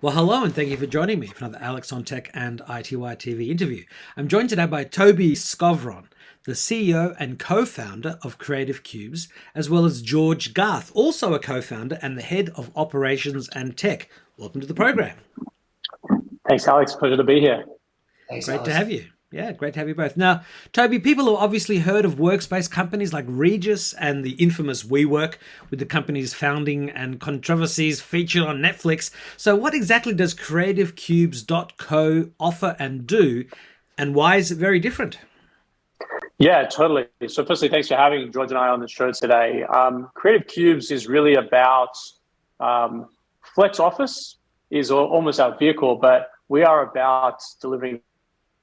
Well, hello, and thank you for joining me for another Alex on Tech and iTWireTV interview. I'm joined today by Tobi Skovron, the CEO and co-founder of Creative Cubes, as well as George Garth, also a co-founder and the head of operations and tech. Welcome to the program. Thanks, Alex. Pleasure to be here. Thanks, great to have you. Yeah, great to have you both. Now, Tobi, people have obviously heard of workspace companies like Regis and the infamous WeWork, with the company's founding and controversies featured on Netflix. So what exactly does CreativeCubes.co offer and do, and why is it very different? Yeah, totally. So firstly, thanks for having George and I on the show today. Creative Cubes is really about Flex Office is almost our vehicle, but we are about delivering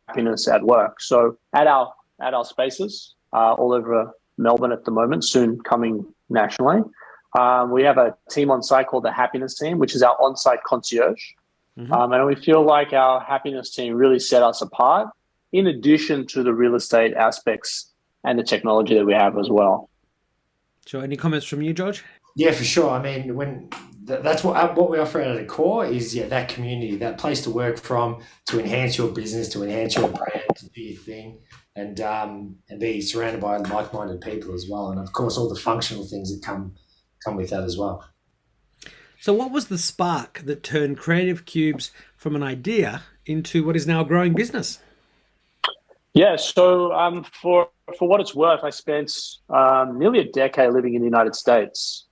happiness at work. So at our spaces all over Melbourne at the moment, soon coming nationally, we have a team on site called the Happiness Team, which is our on-site concierge. And we feel like our happiness team really set us apart, in addition to the real estate aspects and the technology that we have as well. So any comments from you, George? Yeah, for sure. I mean, that's what we offer at the core is that community, that place to work from, to enhance your business, to enhance your brand, to do your thing, and be surrounded by like-minded people as well, and of course all the functional things that come with that as well. So what was the spark that turned Creative Cubes from an idea into what is now a growing business? Yeah, so for what it's worth, I spent nearly a decade living in the United States,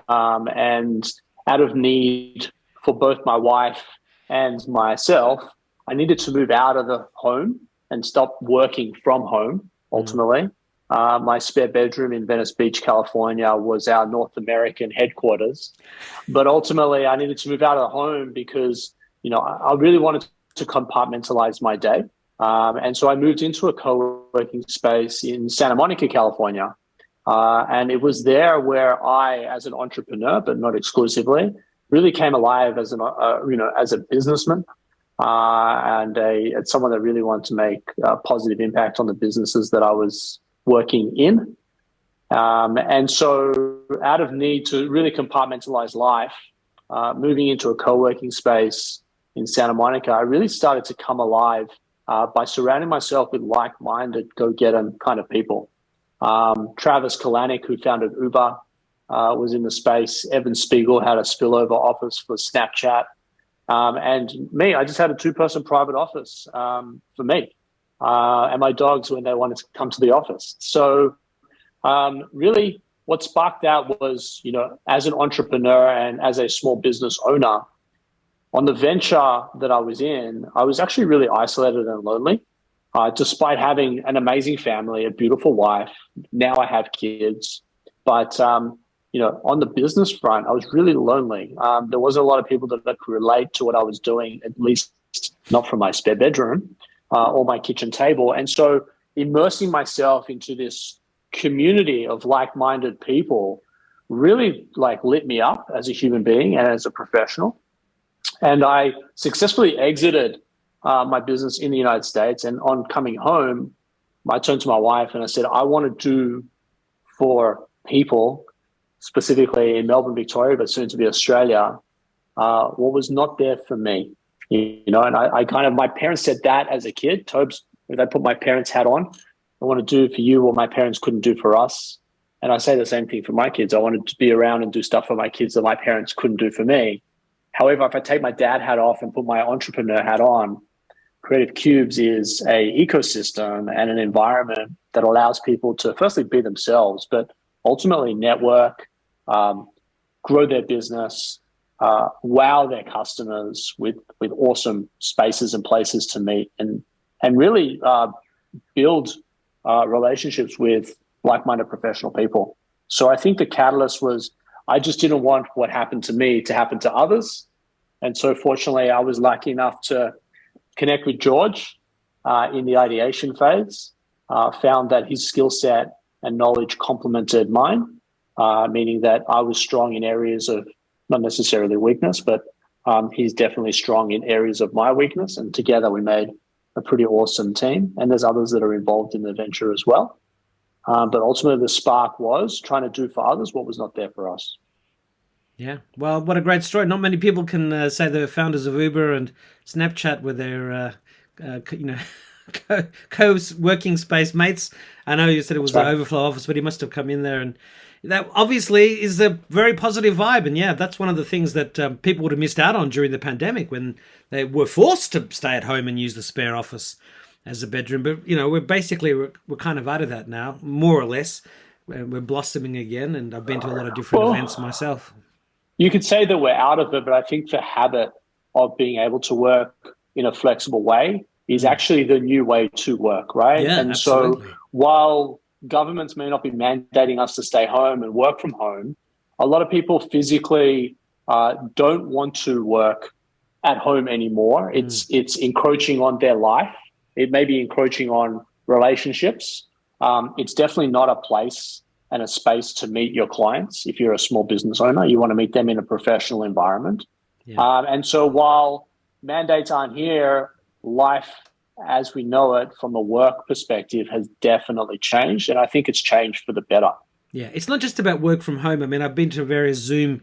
and out of need for both my wife and myself, I needed to move out of the home and stop working from home, ultimately. My spare bedroom in Venice Beach, California was our North American headquarters. But ultimately, I needed to move out of the home because, I really wanted to compartmentalize my day. And so I moved into a co-working space in Santa Monica, California. And it was there where I, as an entrepreneur, but not exclusively, really came alive as as a businessman and as someone that really wanted to make a positive impact on the businesses that I was working in. And so out of need to really compartmentalize life, moving into a co-working space in Santa Monica, I really started to come alive by surrounding myself with like-minded, go-getter kind of people. Travis Kalanick, who founded Uber, was in the space. Evan Spiegel had a spillover office for Snapchat. And me, I just had a two-person private office for me and my dogs when they wanted to come to the office. So really what sparked that was, as an entrepreneur and as a small business owner, on the venture that I was in, I was actually really isolated and lonely. Despite having an amazing family, a beautiful wife, now I have kids. But, on the business front, I was really lonely. There wasn't a lot of people that could relate to what I was doing, at least not from my spare bedroom or my kitchen table. And so immersing myself into this community of like-minded people really lit me up as a human being and as a professional. And I successfully exited my business in the United States. And on coming home, I turned to my wife and I said, I want to do for people, specifically in Melbourne, Victoria, but soon to be Australia, what was not there for me. And I my parents said that as a kid, Tobes, if I put my parents' hat on, I want to do for you what my parents couldn't do for us. And I say the same thing for my kids. I wanted to be around and do stuff for my kids that my parents couldn't do for me. However, if I take my dad hat off and put my entrepreneur hat on, Creative Cubes is an ecosystem and an environment that allows people to firstly be themselves, but ultimately network, grow their business, wow their customers with awesome spaces and places to meet, and really build relationships with like-minded professional people. So I think the catalyst was I just didn't want what happened to me to happen to others. And so fortunately, I was lucky enough to connect with George in the ideation phase, found that his skill set and knowledge complemented mine, meaning that I was strong in areas of not necessarily weakness, but he's definitely strong in areas of my weakness. And together we made a pretty awesome team. And there's others that are involved in the venture as well. But ultimately the spark was trying to do for others what was not there for us. Yeah. Well, what a great story. Not many people can say they're founders of Uber and Snapchat with their, you know, co-working space mates. I know you said it was That's the right. overflow office, but he must have come in there, and that obviously is a very positive vibe. And yeah, that's one of the things that people would have missed out on during the pandemic when they were forced to stay at home and use the spare office as a bedroom. But you know, we're kind of out of that now, more or less. We're blossoming again, and I've been to a lot of different events Well, myself. you could say that we're out of it, but I think the habit of being able to work in a flexible way is Mm. actually the new way to work, right? Yeah, And so absolutely. while governments may not be mandating us to stay home and work from home, a lot of people physically don't want to work at home anymore. Mm. It's encroaching on their life. It may be encroaching on relationships. It's definitely not a place and a space to meet your clients. If you're a small business owner, you want to meet them in a professional environment. Yeah. And so while mandates aren't here, life as we know it from a work perspective has definitely changed. And I think it's changed for the better. Yeah, it's not just about work from home. I mean, I've been to various Zoom,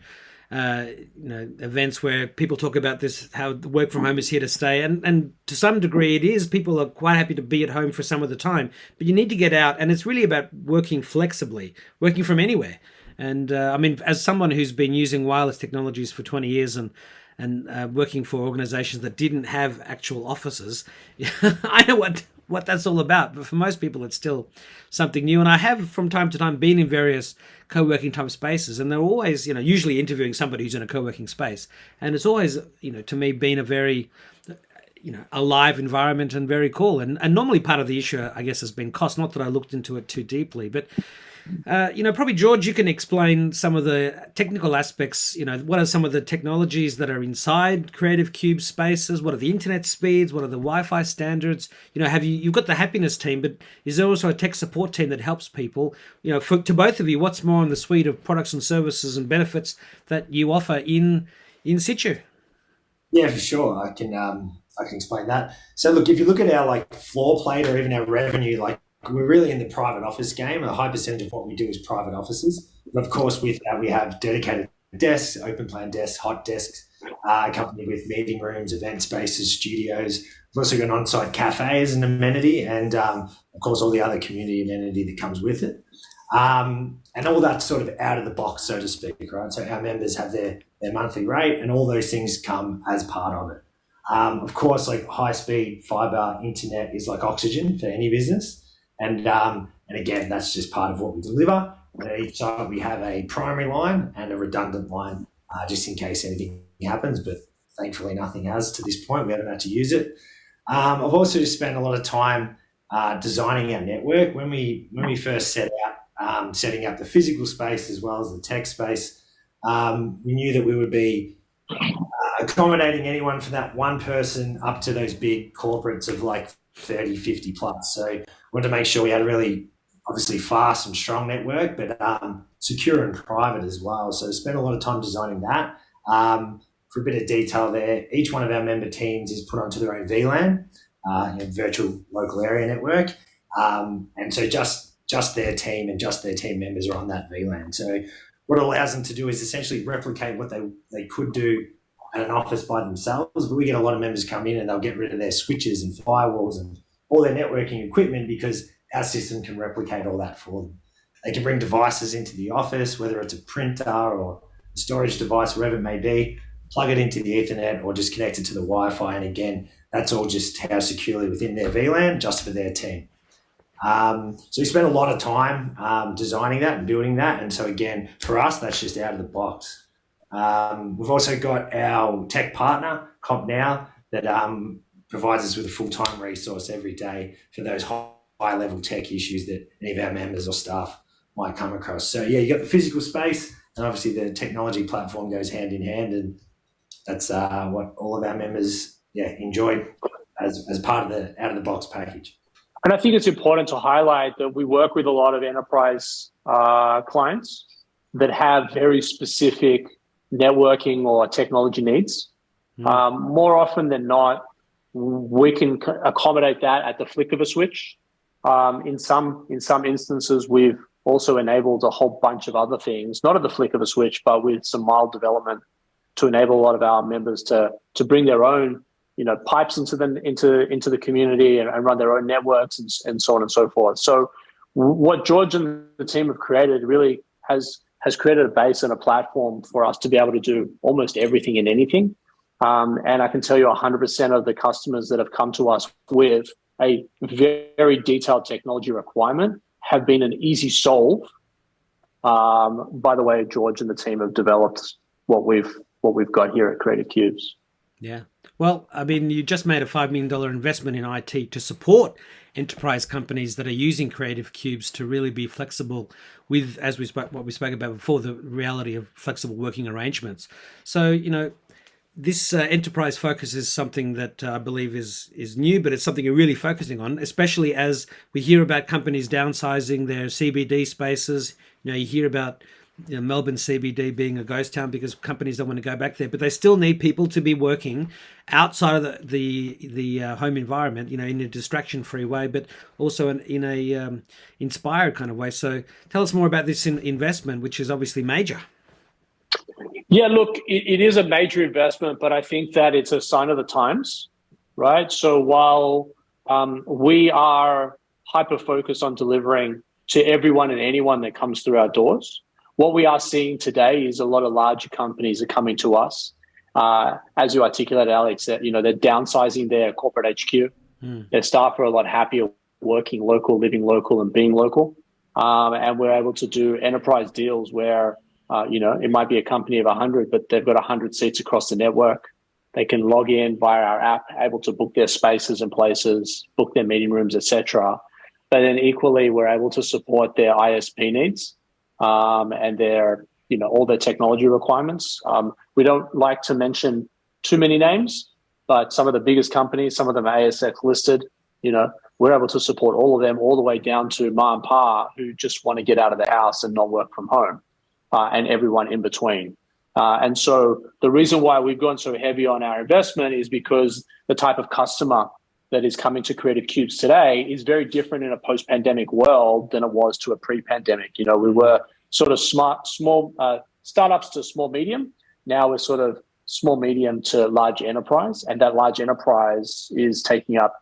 events where people talk about this, how the work from home is here to stay, and to some degree it is. People are quite happy to be at home for some of the time, but you need to get out, and it's really about working flexibly, working from anywhere. And I mean, as someone who's been using wireless technologies for 20 years and working for organizations that didn't have actual offices, I know what that's all about. But for most people, it's still something new. And I have from time to time been in various co-working type spaces, and they're always, usually interviewing somebody who's in a co-working space, and it's always, to me, been a very alive environment and very cool. And normally part of the issue, I guess, has been cost. Not that I looked into it too deeply, but probably George, you can explain some of the technical aspects. What are some of the technologies that are inside Creative Cube spaces? What are the internet speeds? What are the Wi-Fi standards? You've got the happiness team, but is there also a tech support team that helps people? To both of you, what's more on the suite of products and services and benefits that you offer in situ? Yeah, for sure. I can explain that. So look, if you look at our floor plate or even our revenue, we're really in the private office game. A high percentage of what we do is private offices. But of course, with that, we have dedicated desks, open plan desks, hot desks, accompanied with meeting rooms, event spaces, studios. We've also got an on-site cafe as an amenity, and of course, all the other community amenity that comes with it. And all that's sort of out of the box, so to speak, right? So our members have their monthly rate, and all those things come as part of it. Of course, high speed fiber internet is like oxygen for any business. And again, that's just part of what we deliver. And at each side, we have a primary line and a redundant line, just in case anything happens. But thankfully, nothing has to this point. We haven't had to use it. I've also spent a lot of time designing our network. When we first set out setting up the physical space as well as the tech space, we knew that we would be accommodating anyone from that one person up to those big corporates of 30, 50 plus. So we wanted to make sure we had a really obviously fast and strong network, but secure and private as well. So spent a lot of time designing that. For a bit of detail there, each one of our member teams is put onto their own VLAN, virtual local area network. And so just their team and just their team members are on that VLAN. So what it allows them to do is essentially replicate what they could do at an office by themselves, but we get a lot of members come in and they'll get rid of their switches and firewalls and all their networking equipment because our system can replicate all that for them. They can bring devices into the office, whether it's a printer or a storage device, wherever it may be, plug it into the Ethernet or just connect it to the Wi-Fi. And again, that's all just housed securely within their VLAN, just for their team. So we spent a lot of time designing that and building that. And so again, for us, that's just out of the box. We've also got our tech partner, CompNow, that provides us with a full-time resource every day for those high-level tech issues that any of our members or staff might come across. So yeah, you got the physical space, and obviously the technology platform goes hand in hand, and that's what all of our members enjoy as part of the out-of-the-box package. And I think it's important to highlight that we work with a lot of enterprise clients that have very specific networking or technology needs. More often than not, we can accommodate that at the flick of a switch. In some instances, we've also enabled a whole bunch of other things, not at the flick of a switch, but with some mild development to enable a lot of our members to bring their own, pipes into the community and run their own networks and so on and so forth. So what George and the team have created really has created a base and a platform for us to be able to do almost everything and anything. And I can tell you 100% of the customers that have come to us with a very detailed technology requirement have been an easy solve by the way George and the team have developed what we've got here at Creative Cubes. Yeah. Well, I mean, you just made a $5 million investment in IT to support enterprise companies that are using Creative Cubes to really be flexible with, as what we spoke about before, the reality of flexible working arrangements. So, this enterprise focus is something that I believe is new, but it's something you're really focusing on, especially as we hear about companies downsizing their CBD spaces. You hear about Melbourne CBD being a ghost town because companies don't want to go back there, but they still need people to be working outside of the home environment, in a distraction-free way, but also in a inspired kind of way. So tell us more about this investment, which is obviously major. Yeah, look, it is a major investment, but I think that it's a sign of the times, right? So while we are hyper-focused on delivering to everyone and anyone that comes through our doors, what we are seeing today is a lot of larger companies are coming to us. As you articulated, Alex, that they're downsizing their corporate HQ. Their staff are a lot happier working local, living local, and being local. And we're able to do enterprise deals where it might be a company of 100, but they've got 100 seats across the network. They can log in via our app, able to book their spaces and places, book their meeting rooms, etc. But then equally, we're able to support their ISP needs. And their, all their technology requirements. We don't like to mention too many names, but some of the biggest companies, some of them are ASX listed, we're able to support all of them all the way down to ma and pa who just want to get out of the house and not work from home, and everyone in between. And so the reason why we've gone so heavy on our investment is because the type of customer that is coming to Creative Cubes today is very different in a post-pandemic world than it was to a pre-pandemic. We were sort of small startups to small medium. Now we're sort of small medium to large enterprise, and that large enterprise is taking up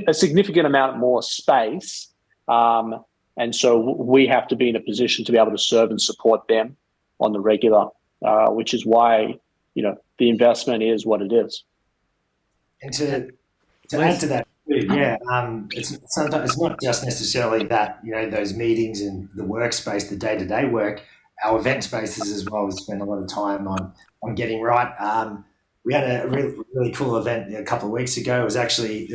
a significant amount more space. And so we have to be in a position to be able to serve and support them on the regular, which is why the investment is what it is. And to add to that, it's not just necessarily that those meetings and the workspace, the day-to-day work. Our event spaces as well. We spend a lot of time on getting right. We had a really cool event a couple of weeks ago. There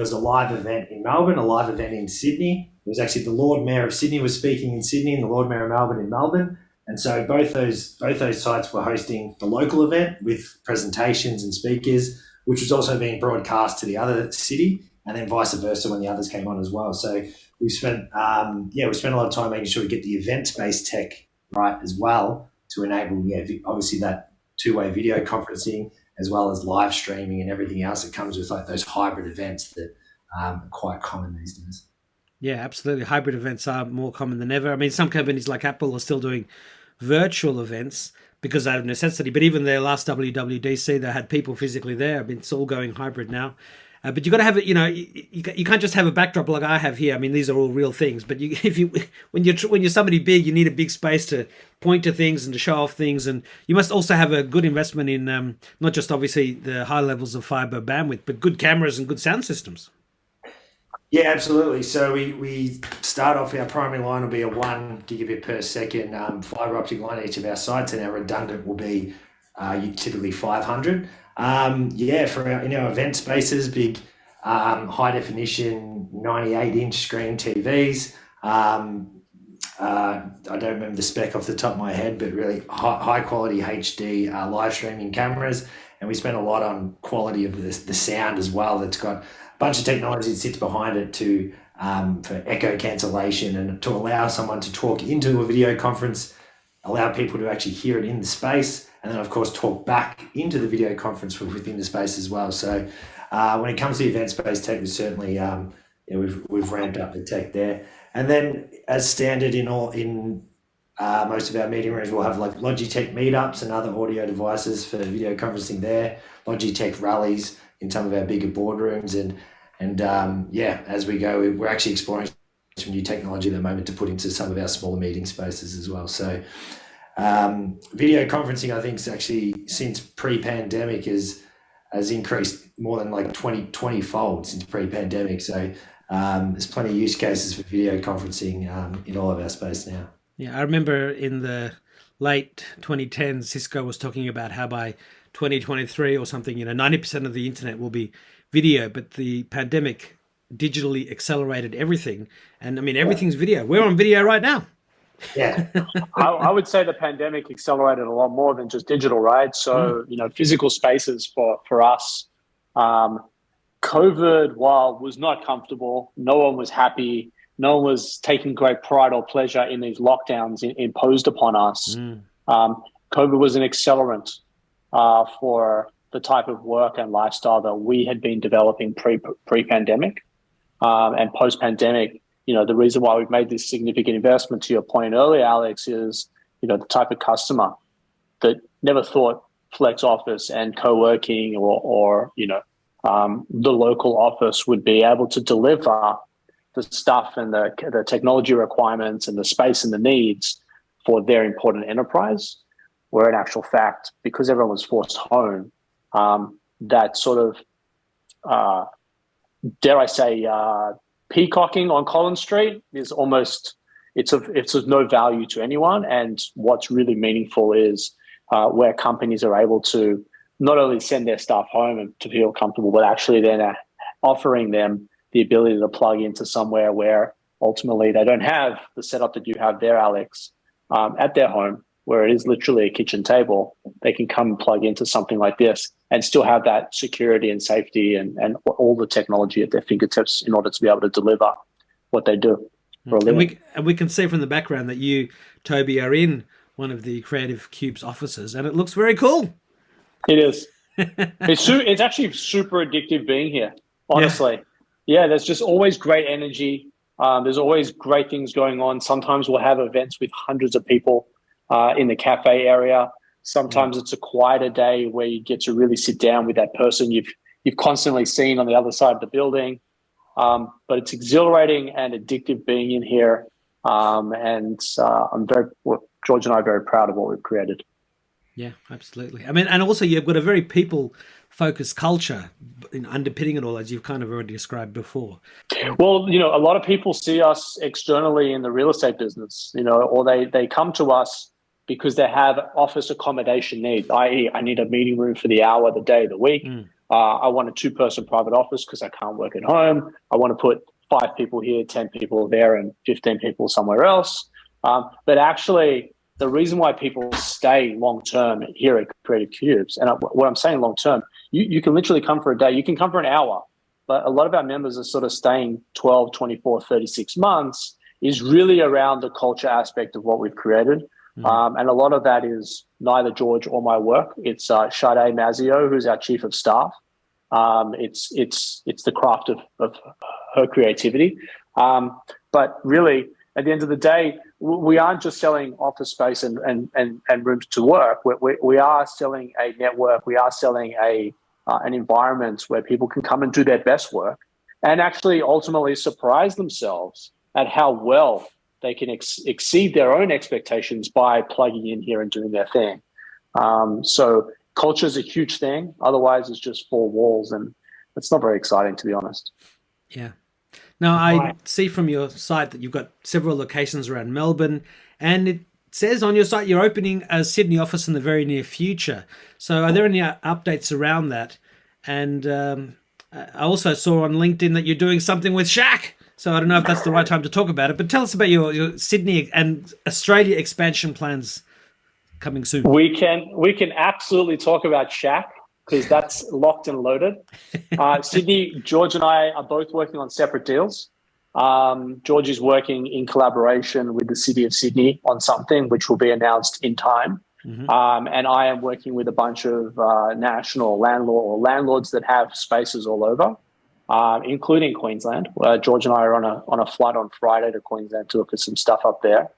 was a live event in Melbourne, a live event in Sydney. It was actually the Lord Mayor of Sydney was speaking in Sydney, and the Lord Mayor of Melbourne in Melbourne. And so both those sites were hosting the local event with presentations and speakers, which was also being broadcast to the other city, and then vice versa when the others came on as well. So we spent a lot of time making sure we get the event space tech right as well to enable, obviously that two-way video conferencing as well as live streaming and everything else that comes with like those hybrid events that are quite common these days. Yeah, absolutely. Hybrid events are more common than ever. I mean, some companies like Apple are still doing virtual events because out of necessity, but even their last WWDC, they had people physically there. I mean, it's all going hybrid now. But you got to have it. You can't just have a backdrop like I have here. I mean, these are all real things. But when you're somebody big, you need a big space to point to things and to show off things. And you must also have a good investment in not just obviously the high levels of fiber bandwidth, but good cameras and good sound systems. Yeah, absolutely. So we start off, our primary line will be a 1 gigabit per second fiber optic line at each of our sites, and our redundant will be typically 500. For in our event spaces, big high definition 98-inch screen TVs. I don't remember the spec off the top of my head, but really high quality HD live streaming cameras. And we spend a lot on quality of the sound as well. That's got a bunch of technology that sits behind it for echo cancellation and to allow someone to talk into a video conference, allow people to actually hear it in the space, and then of course talk back into the video conference from within the space as well. So when it comes to event space tech, we certainly we've ramped up the tech there. And then, as standard in most of our meeting rooms, we'll have like Logitech meetups and other audio devices for video conferencing there. Logitech rallies in some of our bigger boardrooms, and as we go, we're actually exploring some new technology at the moment to put into some of our smaller meeting spaces as well. So, video conferencing, I think, is actually since pre-pandemic has increased more than like 20-fold since pre-pandemic. So there's plenty of use cases for video conferencing in all of our space now. Yeah, I remember in the late 2010s, Cisco was talking about how by 2023 or something, 90% of the internet will be video, but the pandemic digitally accelerated everything. And I mean, everything's video. We're on video right now. Yeah. I would say the pandemic accelerated a lot more than just digital, right? So, physical spaces for us, COVID, while was not comfortable, no one was happy, no one was taking great pride or pleasure in these lockdowns imposed upon us. COVID was an accelerant for the type of work and lifestyle that we had been developing pre-pandemic. And post-pandemic, the reason why we've made this significant investment, to your point earlier, Alex, is, the type of customer that never thought flex office and co-working or the local office would be able to deliver the stuff and the technology requirements and the space and the needs for their important enterprise, where in actual fact, because everyone was forced home, that sort of, dare I say, peacocking on Collins Street is almost, it's of no value to anyone. And what's really meaningful is where companies are able to not only send their staff home and to feel comfortable, but actually then offering them the ability to plug into somewhere where ultimately they don't have the setup that you have there, Alex, at their home, where it is literally a kitchen table. They can come and plug into something like this and still have that security and safety and all the technology at their fingertips in order to be able to deliver what they do for a living. And we can see from the background that you, Tobi, are in one of the Creative Cube's offices, and it looks very cool. It is. It's actually super addictive being here, honestly. Yeah, there's just always great energy. There's always great things going on. Sometimes we'll have events with hundreds of people in the cafe area. Sometimes it's a quieter day where you get to really sit down with that person you've constantly seen on the other side of the building. But it's exhilarating and addictive being in here. And George and I are very proud of what we've created. Yeah, absolutely. I mean, and also you've got a very people-focused culture underpinning it all, as you've kind of already described before. Well, a lot of people see us externally in the real estate business, or they come to us because they have office accommodation needs, i.e. I need a meeting room for the hour, the day, the week. I want a 2-person private office because I can't work at home. I want to put 5 people here, 10 people there, and 15 people somewhere else. But actually, the reason why people stay long-term here at Creative Cubes, and what I'm saying long-term, you can literally come for a day, you can come for an hour, but a lot of our members are sort of staying 12, 24, 36 months, is really around the culture aspect of what we've created. And a lot of that is neither George or my work. It's Sade Mazio, who's our chief of staff. It's the craft of her creativity. But really, at the end of the day, we aren't just selling office space and rooms to work. We are selling a network. We are selling an environment where people can come and do their best work and actually ultimately surprise themselves at how well they can exceed their own expectations by plugging in here and doing their thing. So culture is a huge thing. Otherwise, it's just 4 walls, and it's not very exciting, to be honest. Yeah. Now, I see from your site that you've got several locations around Melbourne, and it says on your site you're opening a Sydney office in the very near future. So are there any updates around that? And I also saw on LinkedIn that you're doing something with Shaq. So I don't know if that's the right time to talk about it, but tell us about your Sydney and Australia expansion plans coming soon. We can absolutely talk about Shaq, because that's locked and loaded. Sydney, George and I are both working on separate deals. George is working in collaboration with the City of Sydney on something which will be announced in time. And I am working with a bunch of national landlords that have spaces all over. including Queensland. George and I are on a flight on Friday to Queensland to look at some stuff up there.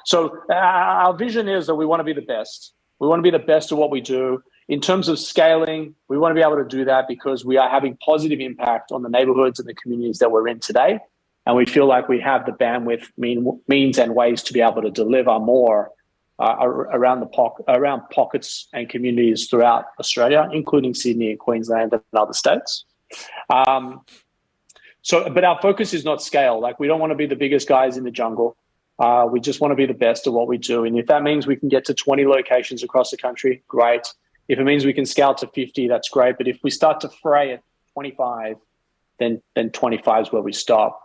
So our vision is that we want to be the best. We want to be the best at what we do. In terms of scaling, we want to be able to do that because we are having positive impact on the neighborhoods and the communities that we're in today. And we feel like we have the bandwidth, means and ways to be able to deliver more around pockets and communities throughout Australia, including Sydney and Queensland and other states. But our focus is not scale. Like, we don't want to be the biggest guys in the jungle. We just want to be the best at what we do. And if that means we can get to 20 locations across the country, great. If it means we can scale to 50, that's great. But if we start to fray at 25, then 25 is where we stop.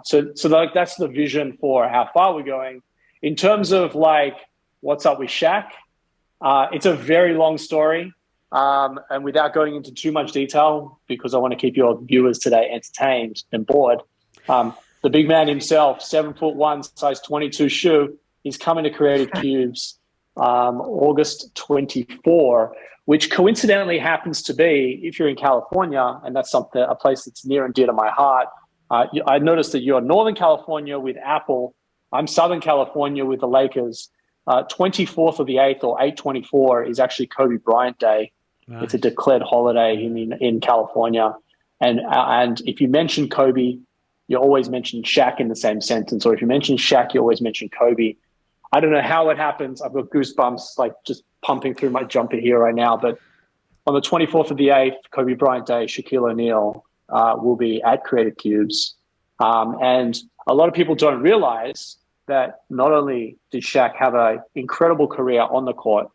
So that's the vision for how far we're going. In terms of like, what's up with Shaq? It's a very long story. And without going into too much detail, because I want to keep your viewers today entertained and bored, the big man himself, 7'1", size 22 shoe, he's coming to Creative Cubes August 24, which coincidentally happens to be, if you're in California, and that's a place that's near and dear to my heart. I noticed that you're Northern California with Apple. I'm Southern California with the Lakers. 24th of the 8th, or 8/24, is actually Kobe Bryant Day. Nice. It's a declared holiday in California. And if you mention Kobe, you always mention Shaq in the same sentence. Or if you mention Shaq, you always mention Kobe. I don't know how it happens. I've got goosebumps like just pumping through my jumper here right now. But on the 24th of the 8th, Kobe Bryant Day, Shaquille O'Neal will be at Creative Cubes. And a lot of people don't realize that not only did Shaq have an incredible career on the court,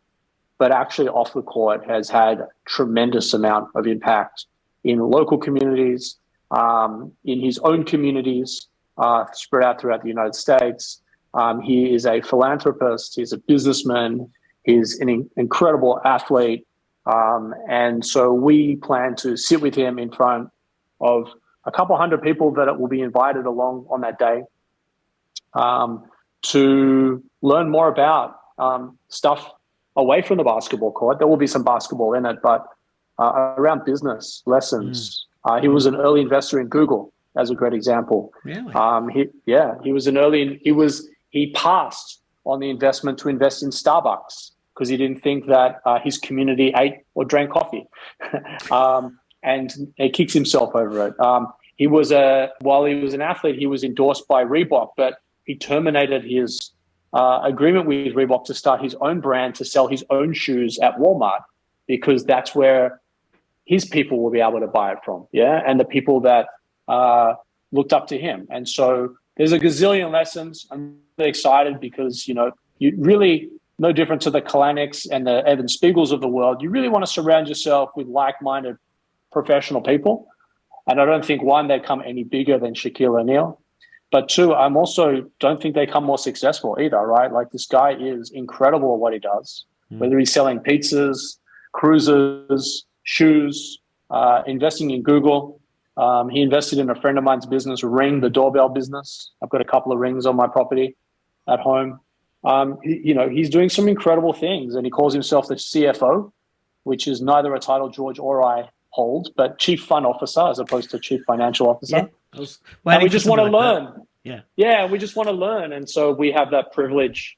but actually off the court has had tremendous amount of impact in local communities, in his own communities, spread out throughout the United States. He is a philanthropist. He's a businessman. He's an incredible athlete. And so we plan to sit with him in front of a couple hundred people that will be invited along on that day to learn more about stuff away from the basketball court. There will be some basketball in it, but around business lessons. He was an early investor in Google, as a great example. Really? He passed on the investment to invest in Starbucks because he didn't think that his community ate or drank coffee. And he kicks himself over it. While he was an athlete, he was endorsed by Reebok, but he terminated his agreement with Reebok to start his own brand to sell his own shoes at Walmart, because that's where his people will be able to buy it from. Yeah. And the people that looked up to him. And so there's a gazillion lessons. I'm really excited because, you really, no different to the Kalanick's and the Evan Spiegels of the world, you really want to surround yourself with like-minded professional people. And I don't think, one, they come any bigger than Shaquille O'Neal. But two, I'm also don't think they come more successful either, right? Like, this guy is incredible at what he does, whether he's selling pizzas, cruises, shoes, investing in Google. He invested in a friend of mine's business, Ring, the doorbell business. I've got a couple of Rings on my property at home. He's doing some incredible things, and he calls himself the CFO, which is neither a title George or I hold, but Chief Fund Officer as opposed to Chief Financial Officer. Yeah, and we just want to learn. Yeah, we just want to learn. And so we have that privilege,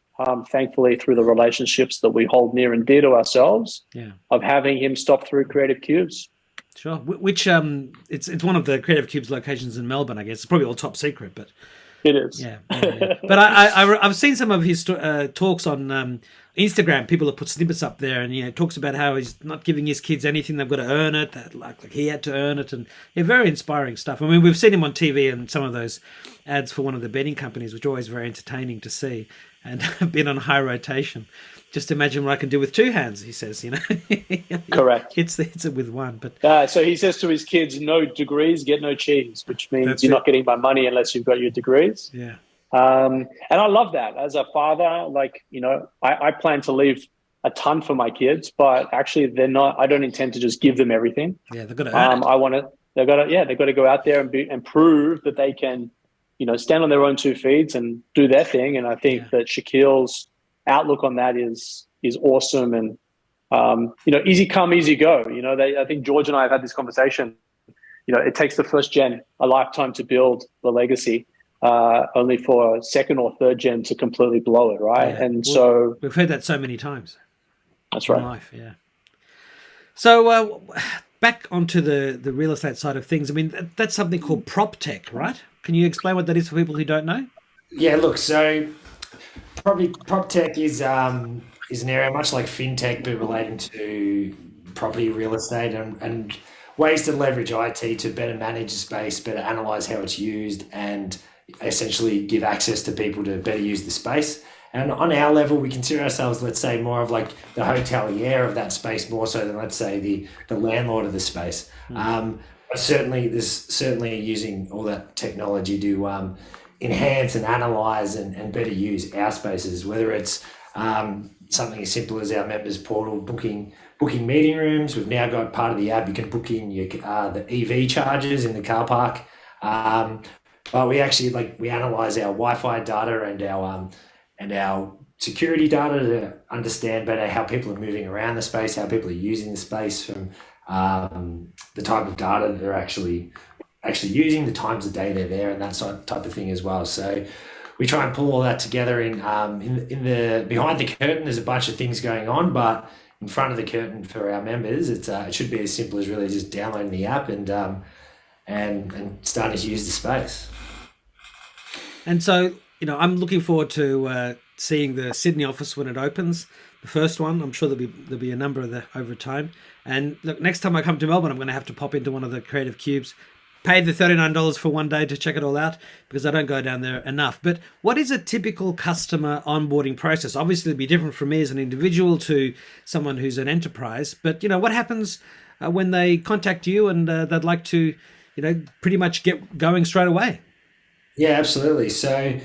thankfully, through the relationships that we hold near and dear to ourselves, of having him stop through Creative Cubes. Sure. Which it's one of the Creative Cubes locations in Melbourne, I guess. It's probably all top secret, but it is. Yeah. But I've seen some of his talks on Instagram. People have put snippets up there, and talks about how he's not giving his kids anything; they've got to earn it. That like he had to earn it, and very inspiring stuff. I mean, we've seen him on TV and some of those ads for one of the betting companies, which are always very entertaining to see, and have been on high rotation. Just imagine what I can do with two hands, he says, Correct. It's it with one. But so he says to his kids, no degrees, get no cheese, which means you're not getting my money unless you've got your degrees. Yeah. And I love that. As a father, I plan to leave a ton for my kids, but actually I don't intend to just give them everything. Yeah, they've got to earn it. They've got to go out there and prove that they can, stand on their own 2 feet and do their thing. And I think that Shaquille's outlook on that is awesome, and easy come, easy go. I think George and I have had this conversation. it takes the first gen a lifetime to build the legacy, only for second or third gen to completely blow it, right? Yeah. And Well, so we've heard that so many times. that's In right. life, yeah. So back onto the real estate side of things. I mean, that's something called prop tech, right? Can you explain what that is for people who don't know? Yeah, look, so probably prop tech is an area much like fintech, but relating to property, real estate, and ways to leverage IT to better manage the space, better analyze how it's used, and essentially give access to people to better use the space. And on our level, we consider ourselves, let's say, more of like the hotelier of that space, more so than, let's say, the landlord of the space. But certainly using all that technology to enhance and analyze and better use our spaces, whether it's something as simple as our members portal booking meeting rooms. We've now got part of the app you can book in your the EV charges in the car park. But we actually we analyze our Wi-Fi data and our security data to understand better how people are moving around the space, how people are using the space, from the type of data that they're actually using, the times of day they're there, and that sort of type of thing as well. So we try and pull all that together in the behind the curtain. There's a bunch of things going on, but in front of the curtain for our members, it should be as simple as really just downloading the app and starting to use the space. And so, I'm looking forward to seeing the Sydney office when it opens, the first one. I'm sure there'll be a number of that over time. And look, next time I come to Melbourne, I'm going to have to pop into one of the creative cubes, pay the $39 for one day to check it all out, because I don't go down there enough. But what is a typical customer onboarding process? Obviously, it'll be different from me as an individual to someone who's an enterprise. But, what happens when they contact you and they'd like to, pretty much get going straight away? Yeah, absolutely. So,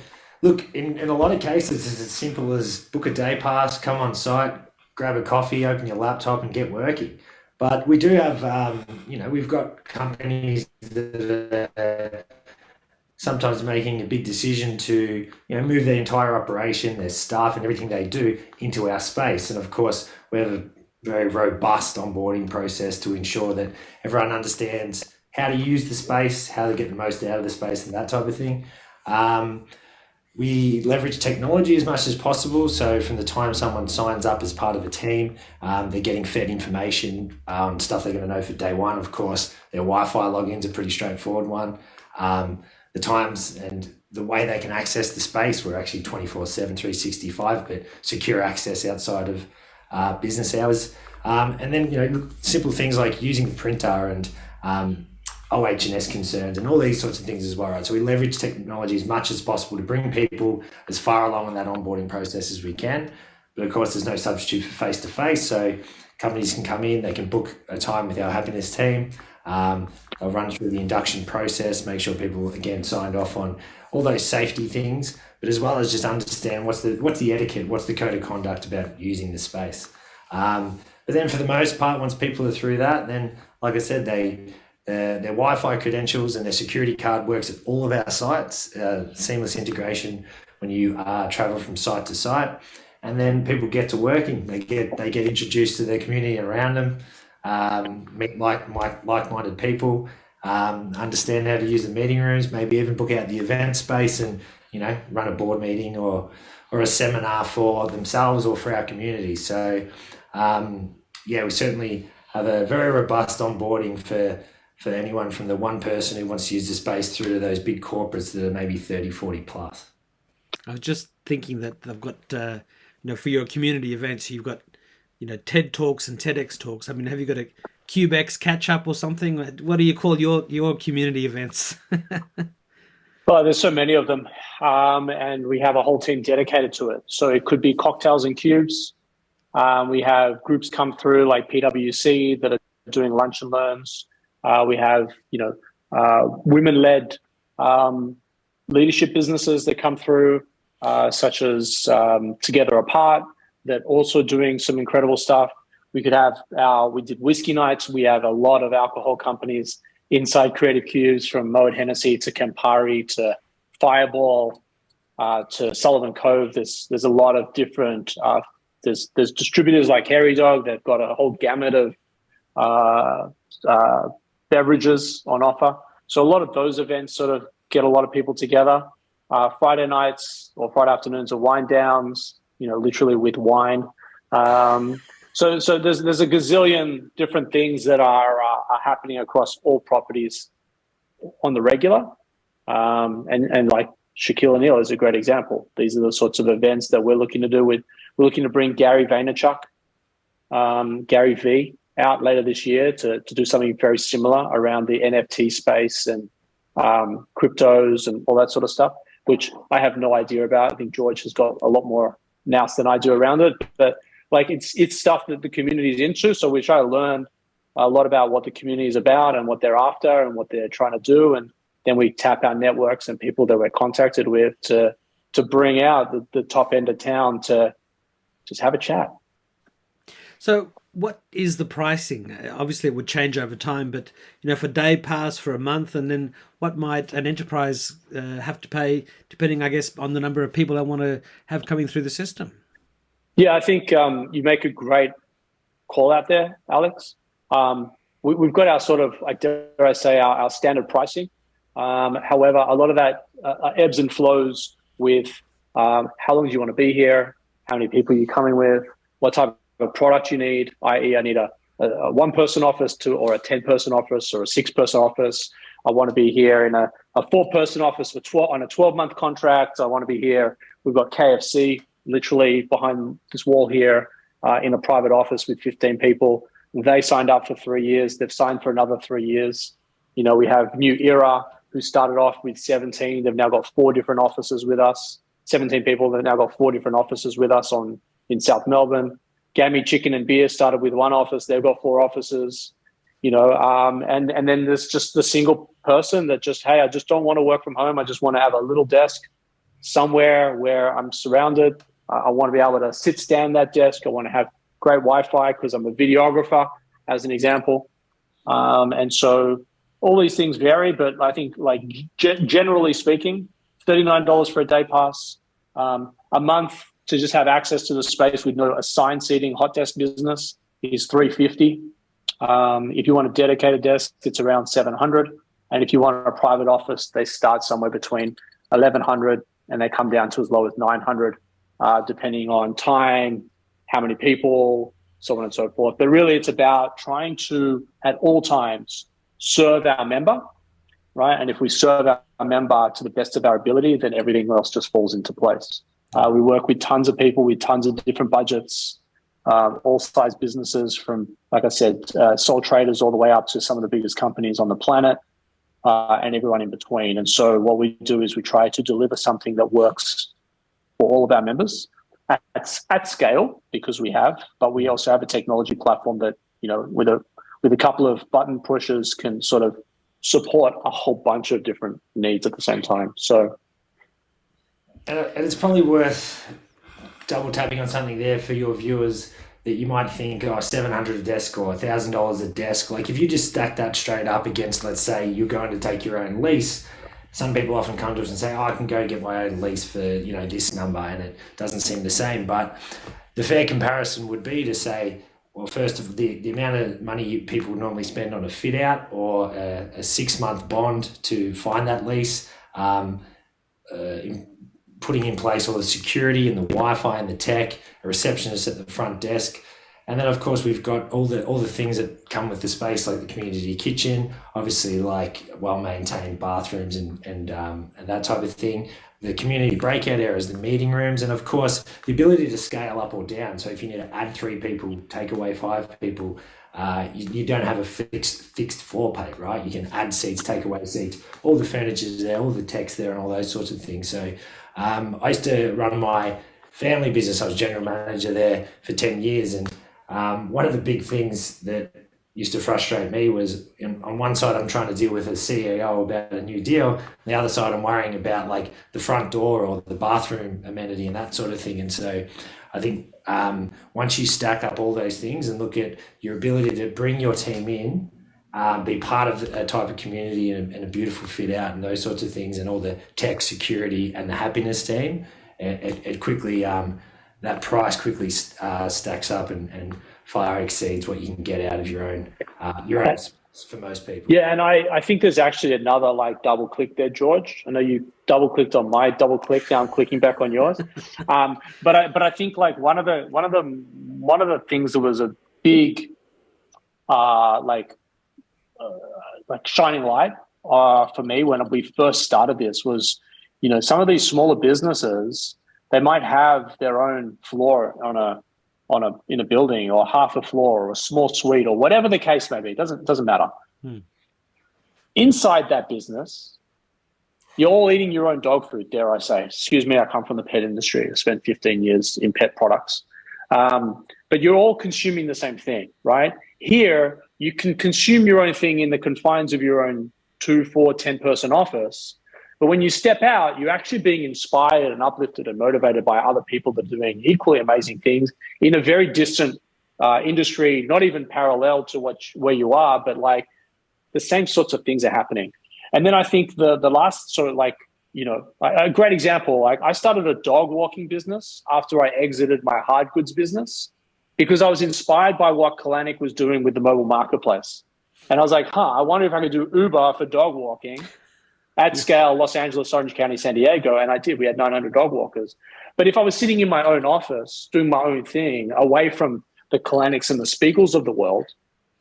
look, in a lot of cases, it's as simple as book a day pass, come on site, grab a coffee, open your laptop, and get working. But we do have, we've got companies that are sometimes making a big decision to, move their entire operation, their staff, and everything they do into our space. And of course, we have a very robust onboarding process to ensure that everyone understands how to use the space, how to get the most out of the space, and that type of thing. We leverage technology as much as possible. So from the time someone signs up as part of a team, they're getting fed information, stuff they're going to know for day one. Of course, their Wi-Fi login's a pretty straightforward one. The times and the way they can access the space, we're actually 24/7, 365, but secure access outside of business hours. And then, simple things like using the printer and OH&S concerns and all these sorts of things as well, right? So we leverage technology as much as possible to bring people as far along in that onboarding process as we can. But of course, there's no substitute for face-to-face. So companies can come in, they can book a time with our happiness team. They'll run through the induction process, make sure people, again, signed off on all those safety things, but as well as just understand what's the etiquette, what's the code of conduct about using the space. But then for the most part, once people are through that, then, like I said, their Wi-Fi credentials and their security card works at all of our sites, seamless integration when you travel from site to site. And then people get to working. They get introduced to their community around them, meet like-minded people, understand how to use the meeting rooms, maybe even book out the event space and, run a board meeting or a seminar for themselves or for our community. So, we certainly have a very robust onboarding for anyone from the one person who wants to use the space through to those big corporates that are maybe 30, 40 plus. I was just thinking that they've got, for your community events, you've got, TED Talks and TEDx Talks. I mean, have you got a CubeX catch-up or something? What do you call your community events? Well, there's so many of them, and we have a whole team dedicated to it. So it could be cocktails and cubes. We have groups come through like PwC that are doing lunch and learns. We have, women-led leadership businesses that come through, such as Together Apart, that also doing some incredible stuff. We could have we did whiskey nights. We have a lot of alcohol companies inside Creative Cubes, from Moet Hennessy to Campari to Fireball to Sullivan Cove. There's a lot of different. There's distributors like Hairy Dog. They've got a whole gamut of beverages on offer. So a lot of those events sort of get a lot of people together. Friday nights or Friday afternoons are wine downs, literally with wine. So there's a gazillion different things that are happening across all properties on the regular. And like Shaquille O'Neal is a great example. These are the sorts of events that we're looking to do. We're looking to bring Gary Vaynerchuk, Gary V, out later this year to do something very similar around the NFT space and cryptos and all that sort of stuff, which I have no idea about. I think George has got a lot more nous than I do around it, but like it's stuff that the community is into. So we try to learn a lot about what the community is about and what they're after and what they're trying to do, and then we tap our networks and people that we're contacted with to bring out the top end of town to just have a chat. So what is the pricing? Obviously it would change over time, but for day pass, for a month, and then what might an enterprise have to pay depending, I guess, on the number of people they want to have coming through the system? Yeah, I think you make a great call out there, Alex. We've got our sort of, like, dare I say, our standard pricing. However, a lot of that ebbs and flows with how long do you want to be here, how many people you're coming with, what type of product you need, i.e. I need a one-person office or a 10-person office or a 6-person office. I want to be here in a 4-person office on a 12-month contract. I want to be here. We've got KFC literally behind this wall here in a private office with 15 people. They signed up for 3 years. They've signed for another 3 years. We have New Era, who started off with 17. They've now got 4 different offices with us. 17 people. They've now got 4 different offices with us in South Melbourne. Gammy Chicken and Beer started with 1 office. They've got 4 offices. And then there's just the single person that just, hey, I just don't want to work from home. I just want to have a little desk somewhere where I'm surrounded. I want to be able to stand that desk. I want to have great Wi-Fi because I'm a videographer, as an example. And so all these things vary, but I think, like, generally speaking, $39 for a day pass, a month to just have access to the space with no assigned seating, hot desk business is $350. If you want a dedicated desk, it's around $700. And if you want a private office, they start somewhere between $1,100 and they come down to as low as $900, depending on time, how many people, so on and so forth. But really, it's about trying to, at all times, serve our member, right? And if we serve our member to the best of our ability, then everything else just falls into place. We work with tons of people with tons of different budgets, all size businesses from, like I said, sole traders all the way up to some of the biggest companies on the planet, and everyone in between. And so what we do is we try to deliver something that works for all of our members at scale, because but we also have a technology platform that, with a couple of button pushes can sort of support a whole bunch of different needs at the same time. So, and it's probably worth double tapping on something there for your viewers that you might think, $700 a desk or $1,000 a desk. Like, if you just stack that straight up against, let's say you're going to take your own lease, some people often come to us and say, I can go get my own lease for, this number, and it doesn't seem the same. But the fair comparison would be to say, well, first of the amount of money people normally spend on a fit out or a 6-month bond to find that lease, putting in place all the security and the Wi-Fi and the tech, a receptionist at the front desk. And then, of course, we've got all the things that come with the space, like the community kitchen, obviously, like well-maintained bathrooms and that type of thing, the community breakout areas, the meeting rooms, and, of course, the ability to scale up or down. So if you need to add 3 people, take away 5 people, you don't have a fixed floor plate, right? You can add seats, take away seats, all the furniture's there, all the tech's there, and all those sorts of things. So I used to run my family business. I was general manager there for 10 years, and one of the big things that used to frustrate me was, on one side, I'm trying to deal with a CEO about a new deal. On the other side, I'm worrying about, like, the front door or the bathroom amenity and that sort of thing. And so I think once you stack up all those things and look at your ability to bring your team in, be part of a type of community and a beautiful fit out and those sorts of things, and all the tech, security and the happiness team, it quickly, that price quickly stacks up and far exceeds what you can get out of your own for most people. Yeah, and I think there's actually another like double click there, George. I know you double clicked on my double click. Now I'm clicking back on yours. But I think like one of the things that was a big like shining light for me when we first started this was, some of these smaller businesses, they might have their own floor in a building, or half a floor, or a small suite, or whatever the case may be. It doesn't matter. Inside that business, you're all eating your own dog food, dare I say. Excuse me, I come from the pet industry. I spent 15 years in pet products. But you're all consuming the same thing, right? Here, you can consume your own thing in the confines of your own 2, 4, 10-person office. But when you step out, you're actually being inspired and uplifted and motivated by other people that are doing equally amazing things in a very distant industry, not even parallel to where you are, but like the same sorts of things are happening. And then I think the last sort of like, a great example, like I started a dog walking business after I exited my hard goods business because I was inspired by what Kalanick was doing with the mobile marketplace. And I was like, I wonder if I could do Uber for dog walking at scale, Los Angeles, Orange County, San Diego. And I did. We had 900 dog walkers. But if I was sitting in my own office doing my own thing away from the Kalannicks and the Spiegels of the world,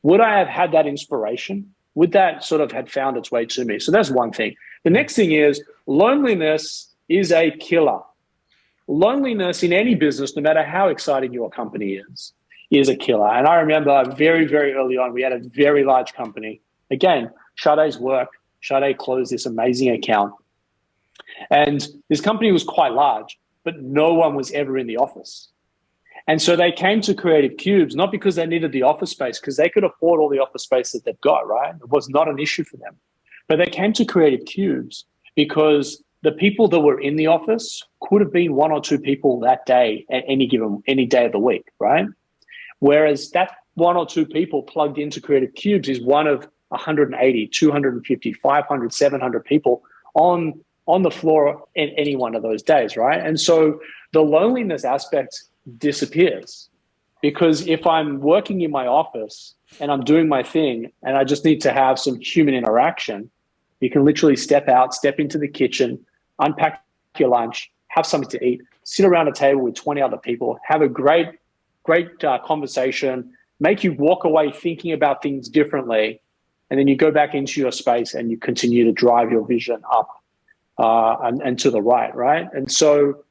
would I have had that inspiration? Would that sort of had found its way to me? So that's one thing. The next thing is loneliness is a killer. Loneliness in any business, no matter how exciting your company is a killer. And I remember very, very early on, we had a very large company. Again, Sade's work. Sade closed this amazing account. And this company was quite large, but no one was ever in the office. And so they came to Creative Cubes, not because they needed the office space, because they could afford all the office space that they've got, right? It was not an issue for them. But they came to Creative Cubes because the people that were in the office could have been 1 or 2 people that day at any day of the week, right? Whereas that 1 or 2 people plugged into Creative Cubes is one of 180, 250, 500, 700 people on the floor in any one of those days, right? And so the loneliness aspect disappears because if I'm working in my office and I'm doing my thing and I just need to have some human interaction, you can literally step out, step into the kitchen, unpack your lunch, have something to eat, sit around a table with 20 other people, have a great conversation, make you walk away thinking about things differently. And then you go back into your space and you continue to drive your vision up and to the right? And so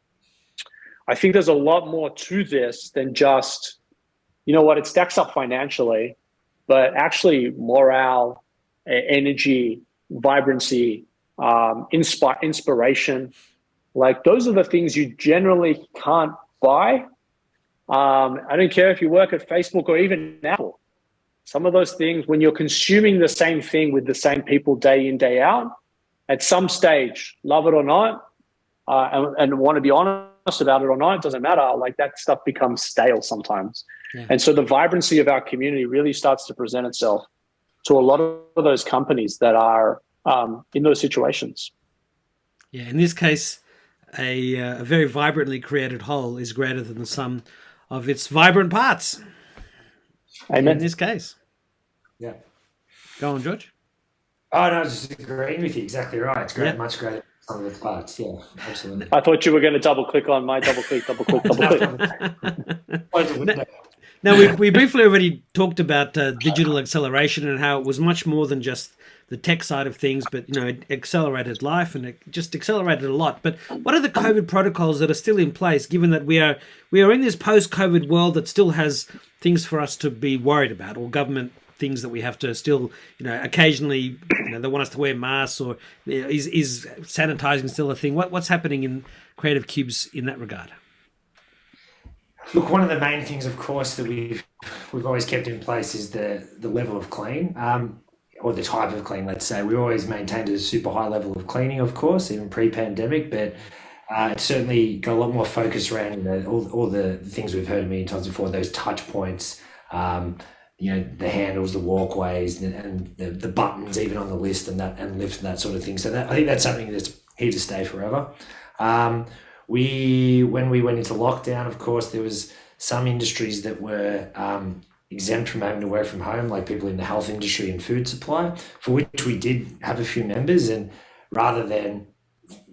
I think there's a lot more to this than just, it stacks up financially, but actually morale, energy, vibrancy, inspiration, like those are the things you generally can't buy. I don't care if you work at Facebook or even Apple. Some of those things, when you're consuming the same thing with the same people day in, day out, at some stage, love it or not, and want to be honest about it or not, it doesn't matter. Like that stuff becomes stale sometimes. Yeah. And so the vibrancy of our community really starts to present itself to a lot of those companies that are in those situations. Yeah, in this case, a very vibrantly created whole is greater than the sum of its vibrant parts. Amen. In this case. Yeah. Go on, George. Oh, no, I was just agreeing with you. Exactly right. It's great, much greater than some of its parts. Yeah, absolutely. I thought you were going to double click on my double click. Now, we briefly already talked about digital acceleration and how it was much more than just the tech side of things, but it accelerated life and it just accelerated a lot. But what are the COVID protocols that are still in place, given that we are in this post-COVID world that still has things for us to be worried about, or government things that we have to still, occasionally, they want us to wear masks, or is sanitizing still a thing? What's happening in Creative Cubes in that regard? Look, one of the main things, of course, that we've always kept in place is the level of clean. Or the type of clean, let's say. We always maintained a super high level of cleaning, of course, even pre-pandemic, but it's certainly got a lot more focus around all the things we've heard a million times before, those touch points, the handles, the walkways, and the buttons even on the list and lifts and that sort of thing. So I think that's something that's here to stay forever. When we went into lockdown, of course, there was some industries that were exempt from having to work from home, like people in the health industry and food supply, for which we did have a few members. And rather than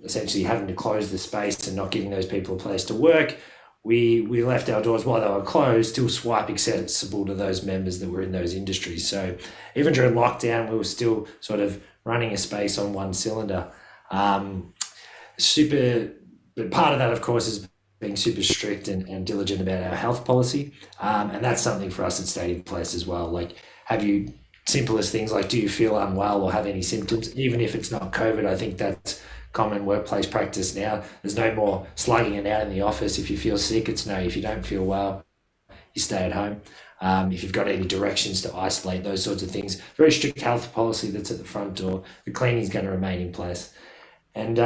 essentially having to close the space and not giving those people a place to work, we left our doors while they were closed, still swipe accessible to those members that were in those industries. So even during lockdown, we were still sort of running a space on one cylinder. But part of that, of course, is being super strict and diligent about our health policy. And that's something for us that stayed in place as well. Like, simplest things like, do you feel unwell or have any symptoms? Even if it's not COVID, I think that's common workplace practice now. There's no more slugging it out in the office. If you feel sick, it's no. If you don't feel well, you stay at home. If you've got any directions to isolate, those sorts of things. Very strict health policy that's at the front door. The cleaning is going to remain in place. And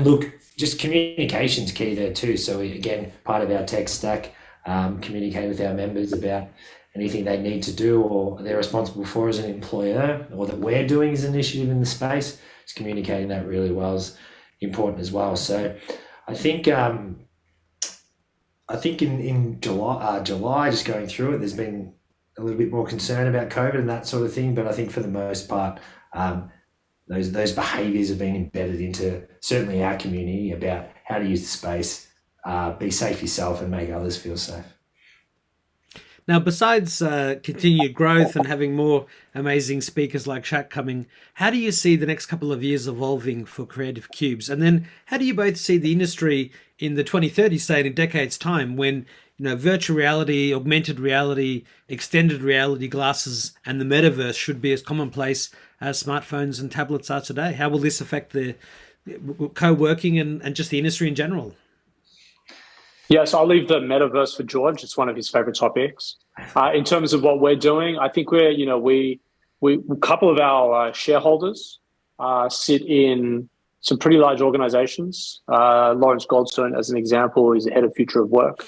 look, just communication's key there too. So again, part of our tech stack, communicate with our members about anything they need to do or they're responsible for as an employer, or that we're doing as an initiative in the space. Just communicating that really well is important as well. So I think in July, just going through it, there's been a little bit more concern about COVID and that sort of thing. But I think for the most part, those behaviours have been embedded into certainly our community about how to use the space, be safe yourself, and make others feel safe. Now, besides continued growth and having more amazing speakers like Shaq coming, how do you see the next couple of years evolving for Creative Cubes? And then how do you both see the industry in the 2030s, say in a decade's time, when virtual reality, augmented reality, extended reality glasses, and the metaverse should be as commonplace as smartphones and tablets are today? How will this affect the co-working and just the industry in general? Yeah, so I'll leave the metaverse for George. It's one of his favorite topics. In terms of what we're doing, I think we a couple of our shareholders sit in some pretty large organizations. Lawrence Goldstone, as an example, is the head of Future of Work.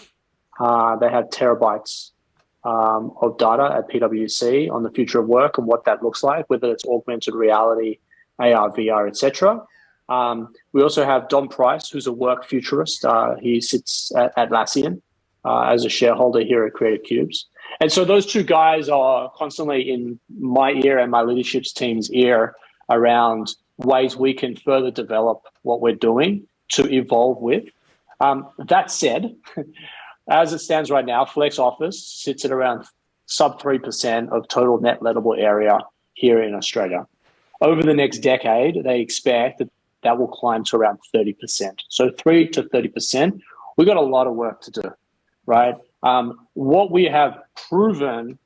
They have terabytes of data at PwC on the future of work and what that looks like, whether it's augmented reality, AR, VR, etc. We also have Don Price, who's a work futurist. He sits at Atlassian as a shareholder here at Creative Cubes. And so those two guys are constantly in my ear and my leadership team's ear around ways we can further develop what we're doing to evolve with. That said, as it stands right now, Flex Office sits at around sub 3% of total net lettable area here in Australia. Over the next decade, they expect that will climb to around 30%. So 3 to 30%. We've got a lot of work to do, right? What we have proven,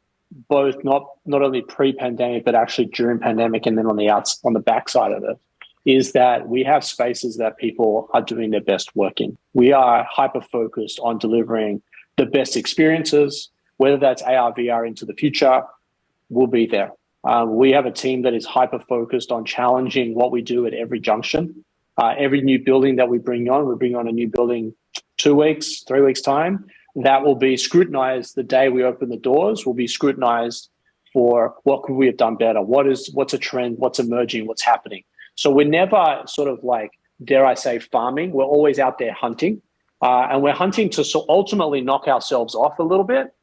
both not only pre-pandemic, but actually during pandemic and then on the backside of it, is that we have spaces that people are doing their best work in. We are hyper-focused on delivering the best experiences, whether that's AR, VR into the future, we'll be there. We have a team that is hyper-focused on challenging what we do at every junction. Every new building that we bring on a new building 2 weeks, 3 weeks time. That will be scrutinized the day we open the doors, will be scrutinized for what could we have done better? What's a trend? What's emerging? What's happening? So we're never sort of like, dare I say, farming. We're always out there hunting. And we're hunting to ultimately knock ourselves off a little bit,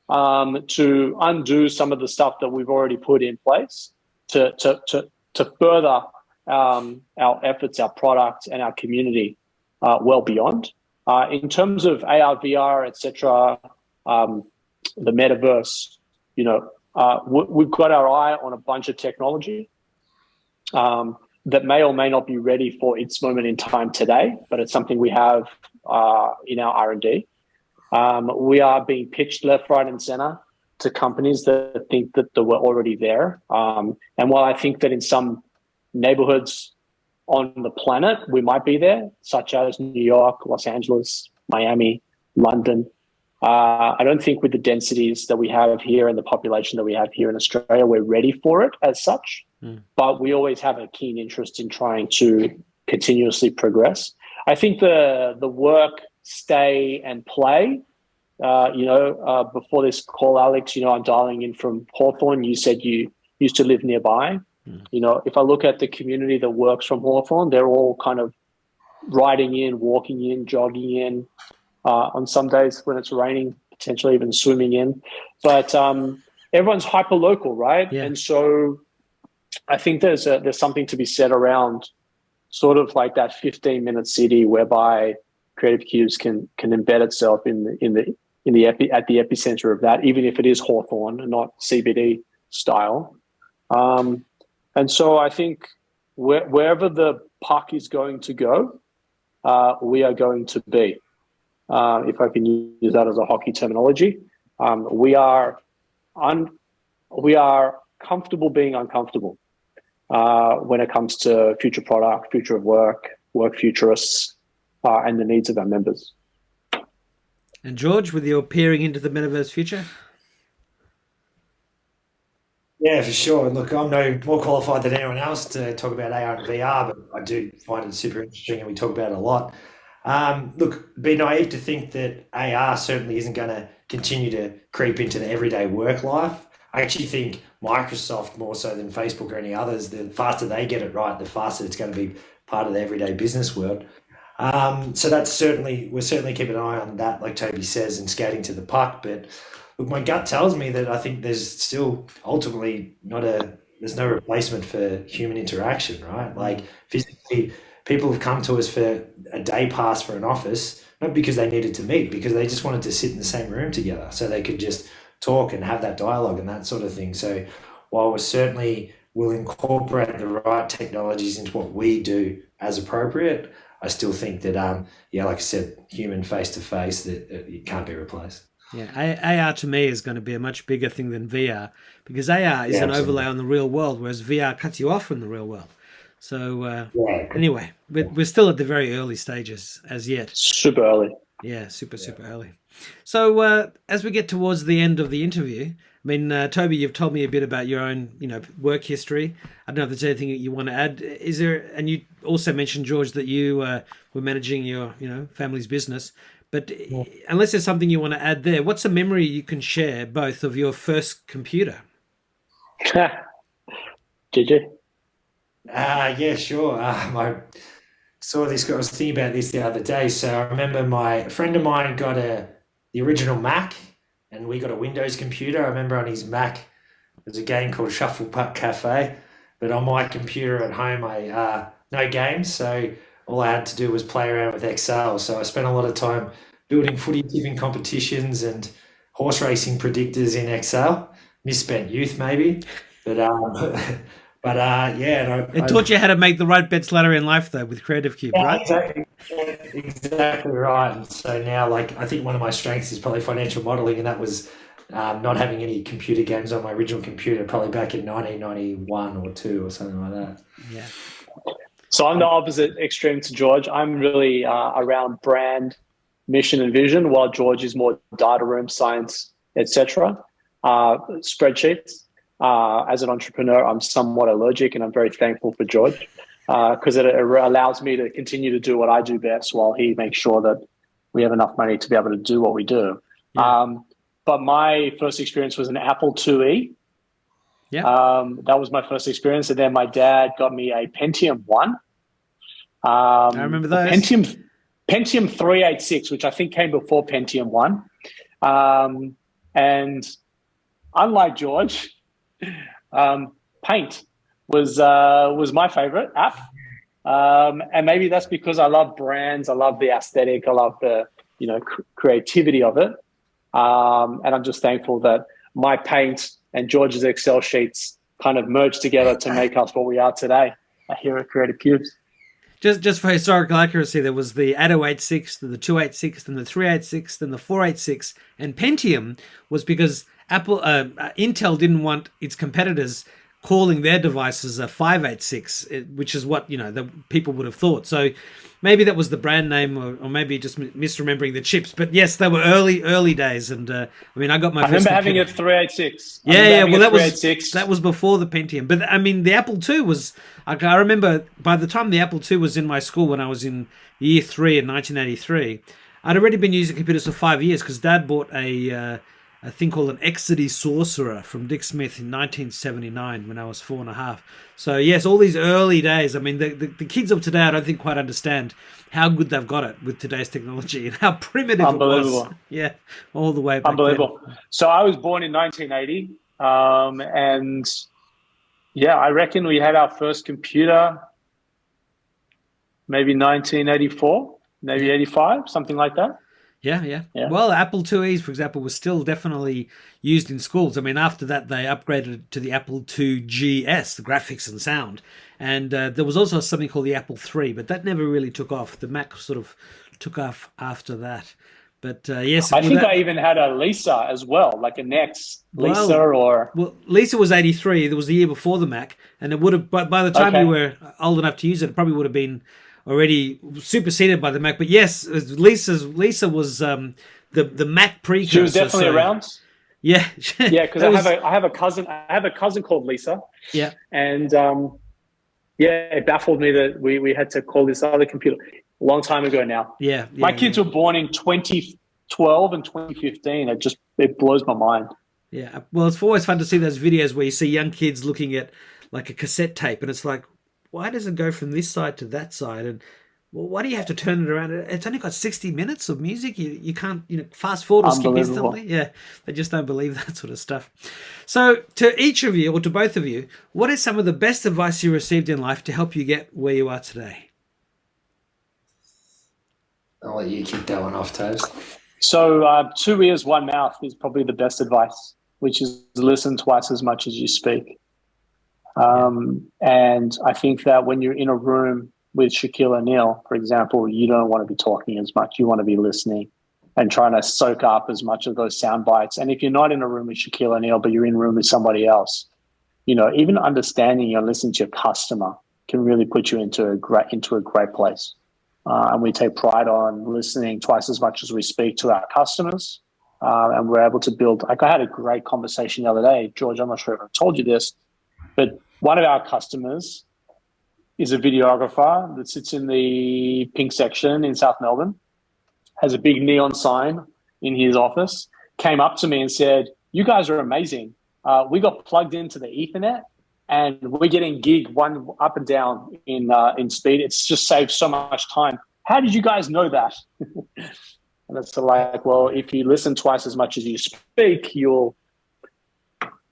to undo some of the stuff that we've already put in place to further our efforts, our products, and our community well beyond. In terms of AR, VR, etc., the metaverse, we've got our eye on a bunch of technology that may or may not be ready for its moment in time today, but it's something we have in our R&D. We are being pitched left, right, and center to companies that think that we're already there. And while I think that in some neighborhoods on the planet, we might be there, such as New York, Los Angeles, Miami, London, I don't think with the densities that we have here and the population that we have here in Australia, we're ready for it as such. But we always have a keen interest in trying to continuously progress. I think the work, stay, and play, before this call, Alex, I'm dialing in from Hawthorne. You said you used to live nearby. If I look at the community that works from Hawthorne, they're all kind of riding in, walking in, jogging in. On some days when it's raining, potentially even swimming in. But everyone's hyper local, right? Yeah. And so I think there's something to be said around sort of like that 15-minute city whereby Creative Cubes can embed itself at the epicenter of that, even if it is Hawthorne and not CBD style. And so I think wherever the puck is going to go, we are going to be. If I can use that as a hockey terminology, we are comfortable being uncomfortable when it comes to future product, future of work futurists, and the needs of our members. And George, with your peering into the metaverse future? Yeah, for sure. Look, I'm no more qualified than anyone else to talk about AR and VR, but I do find it super interesting and we talk about it a lot. Look, be naive to think that AR certainly isn't going to continue to creep into the everyday work life. I actually think Microsoft, more so than Facebook or any others, the faster they get it right, the faster it's going to be part of the everyday business world. So we're certainly keeping an eye on that, like Toby says, and skating to the puck. But look, my gut tells me that I think there's still ultimately there's no replacement for human interaction, right? Like physically, people have come to us for a day pass for an office, not because they needed to meet, because they just wanted to sit in the same room together so they could just talk and have that dialogue and that sort of thing. So while we certainly will incorporate the right technologies into what we do as appropriate, I still think that, like I said, human face-to-face, that it can't be replaced. Yeah, AR to me is going to be a much bigger thing than VR, because AR is an overlay on the real world, whereas VR cuts you off from the real world. So anyway, we're still at the very early stages as yet. Super early. Yeah, super early. So as we get towards the end of the interview, I mean, Tobi, you've told me a bit about your own, work history. I don't know if there's anything that you want to add. Is there? And you also mentioned, George, that you were managing your, family's business. But unless there's something you want to add there, what's a memory you can share, both of your first computer? Did you? Yeah, sure. I was thinking about this the other day. So I remember a friend of mine got the original Mac, and we got a Windows computer. I remember on his Mac, there's a game called Shuffle Puck Cafe, but on my computer at home, no games. So all I had to do was play around with Excel. So I spent a lot of time building footy tipping competitions and horse racing predictors in Excel. Misspent youth, maybe, but It taught you how to make the right bets later in life, though, with Creative Cube, right? Exactly right. And so now, I think one of my strengths is probably financial modeling, and that was not having any computer games on my original computer, probably back in 1991 or 2 or something like that. Yeah. So I'm the opposite extreme to George. I'm really around brand, mission, and vision, while George is more data room, science, etc. Spreadsheets. As an entrepreneur, I'm somewhat allergic, and I'm very thankful for George because it allows me to continue to do what I do best while he makes sure that we have enough money to be able to do what we do. Yeah. But my first experience was an Apple IIe. Yeah. That was my first experience. And then my dad got me a Pentium 1. I remember those. Pentium 386, which I think came before Pentium 1. And unlike George, Paint was my favorite app. And maybe that's because I love brands. I love the aesthetic. I love the, creativity of it. And I'm just thankful that my Paint and George's Excel sheets kind of merged together to make us what we are today here at Creative Cubes. Just for historical accuracy, there was the 8086, the 286, and the 386, and the 486, and Pentium was because Intel didn't want its competitors calling their devices a 586, which is what the people would have thought. So maybe that was the brand name, or maybe just misremembering the chips. But yes, they were early days, and I got my. I remember having a 386. Yeah. Well, that was before the Pentium. But the Apple II was. I remember by the time the Apple II was in my school when I was in year 3 in 1983, I'd already been using computers for 5 years because Dad bought a a thing called an Exidy Sorcerer from Dick Smith in 1979 when I was 4.5. So yes, all these early days. I mean, the kids of today, I don't think quite understand how good they've got it with today's technology and how primitive it was. Yeah, all the way back Unbelievable. then. So I was born in 1980, and yeah, I reckon we had our first computer maybe 1984, maybe 85, something like that. Yeah. Well, Apple IIes, for example, was still definitely used in schools. I mean, after that, they upgraded to the Apple IIgs, the graphics and sound. And there was also something called the Apple III, but that never really took off. The Mac sort of took off after that. But yes. I think I even had a Lisa as well, like a Next Lisa or... Well, Lisa was 83. It was the year before the Mac. And it would have, by the time you were old enough to use it, it probably would have been already superseded by the Mac. But yes, Lisa was the Mac precursor. She was definitely around. Yeah, yeah, because I have a cousin called Lisa. Yeah, and it baffled me that we had to call this other computer a long time ago now. Yeah, my kids were born in 2012 and 2015. It blows my mind. Yeah, well, it's always fun to see those videos where you see young kids looking at like a cassette tape, and it's like, why does it go from this side to that side? And well, why do you have to turn it around? It's only got 60 minutes of music. You can't fast forward or skip instantly. Yeah, they just don't believe that sort of stuff. So to each of you, or to both of you, what is some of the best advice you received in life to help you get where you are today? I'll let you kick that one off, Tobes. So 2 ears, 1 mouth is probably the best advice, which is listen twice as much as you speak. And I think that when you're in a room with Shaquille O'Neal, for example, you don't want to be talking as much. You want to be listening and trying to soak up as much of those sound bites. And if you're not in a room with Shaquille O'Neal, but you're in a room with somebody else, even understanding and listening to your customer can really put you into a great place. And we take pride on listening twice as much as we speak to our customers. And we're able to build, like I had a great conversation the other day, George, I'm not sure if I've told you this, but one of our customers is a videographer that sits in the pink section in South Melbourne, has a big neon sign in his office, came up to me and said, "You guys are amazing. We got plugged into the Ethernet and we're getting gig one up and down in speed. It's just saved so much time. How did you guys know that?" And it's like, well, if you listen twice as much as you speak, you'll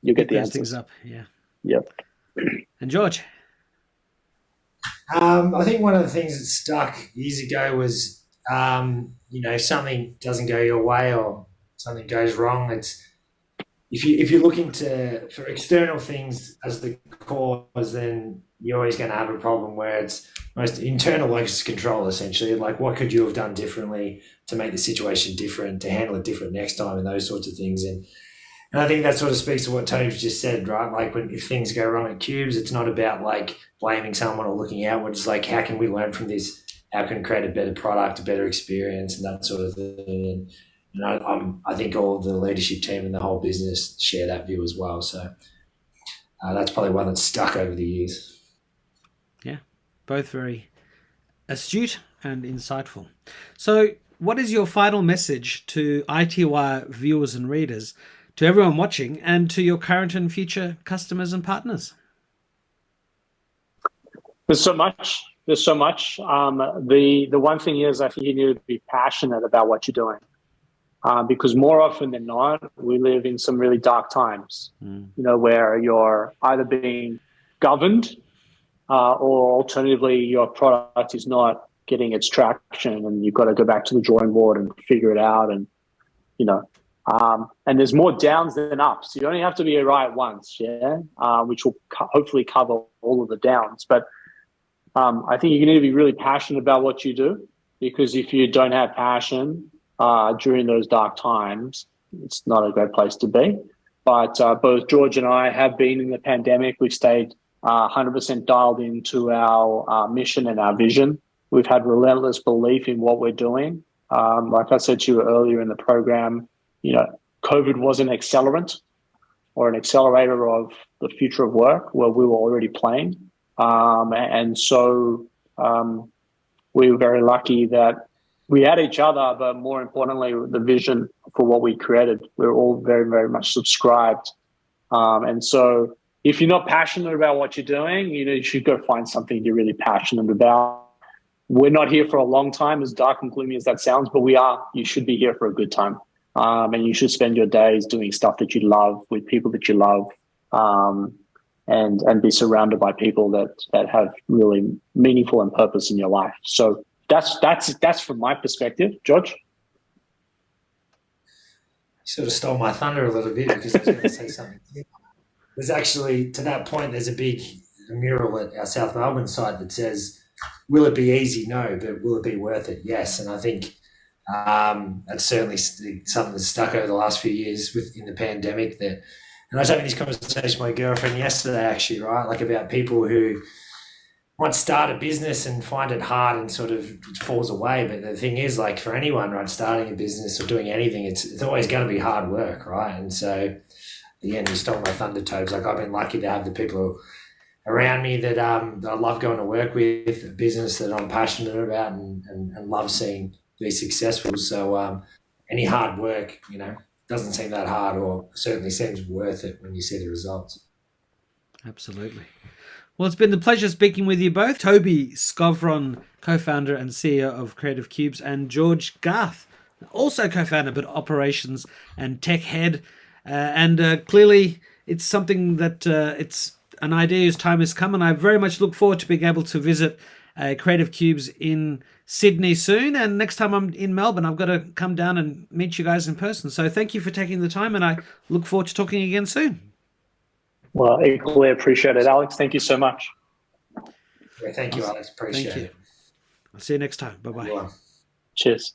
get the answers. Things up. Yeah. Yep. And George? I think one of the things that stuck years ago was, if something doesn't go your way or something goes wrong, if you're looking for external things as the cause, then you're always going to have a problem where it's most internal locus control, essentially. Like, what could you have done differently to make the situation different, to handle it different next time, and those sorts of things. And I think that sort of speaks to what Tobi's just said, right? Like, if things go wrong at Cubes, it's not about like blaming someone or looking outwards. It's like, how can we learn from this? How can we create a better product, a better experience, and that sort of thing. And I think all the leadership team and the whole business share that view as well. So that's probably one that's stuck over the years. Yeah, both very astute and insightful. So what is your final message to iTWire viewers and readers, to everyone watching, and to your current and future customers and partners? There's so much. The one thing is, I think you need to be passionate about what you're doing. Because more often than not, we live in some really dark times, where you're either being governed or alternatively your product is not getting its traction and you've got to go back to the drawing board and figure it out. And, and there's more downs than ups. You only have to be right once, which will hopefully cover all of the downs. But I think you need to be really passionate about what you do, because if you don't have passion during those dark times, it's not a great place to be. But both George and I have been in the pandemic. We've stayed 100% dialed into our mission and our vision. We've had relentless belief in what we're doing. Like I said to you earlier in the program, COVID was an accelerant or an accelerator of the future of work where we were already playing. And so we were very lucky that we had each other, but more importantly, the vision for what we created. We were all very, very much subscribed. And so if you're not passionate about what you're doing, you should go find something you're really passionate about. We're not here for a long time, as dark and gloomy as that sounds, but we are. You should be here for a good time. And you should spend your days doing stuff that you love with people that you love, and be surrounded by people that have really meaningful and purpose in your life. So that's from my perspective. George? You sort of stole my thunder a little bit because I was going to say something. There's actually, to that point, there's a big mural at our South Melbourne site that says, "Will it be easy? No, but will it be worth it? Yes." And I think that's certainly something that's stuck over the last few years in the pandemic. And I was having this conversation with my girlfriend yesterday, actually, right? Like about people who might start a business and find it hard and sort of falls away. But the thing is, like for anyone, right, starting a business or doing anything, it's always going to be hard work, right? And so, again, you stole my thunder, Tobes. Like I've been lucky to have the people around me that I love going to work with, a business that I'm passionate about and love seeing be successful. So any hard work, doesn't seem that hard, or certainly seems worth it when you see the results. Absolutely. Well, it's been a pleasure speaking with you both. Tobi Skovron, co-founder and CEO of Creative Cubes, and George Garth, also co-founder but operations and tech head. And clearly it's something that it's an idea whose time has come, and I very much look forward to being able to visit Creative Cubes in Sydney soon. And next time I'm in Melbourne, I've got to come down and meet you guys in person. So thank you for taking the time, and I look forward to talking again soon. Well, equally appreciate it, Alex. Thank you so much. Yeah, thank you, Alex. Appreciate it. I'll see you next time. Bye-bye. Cheers.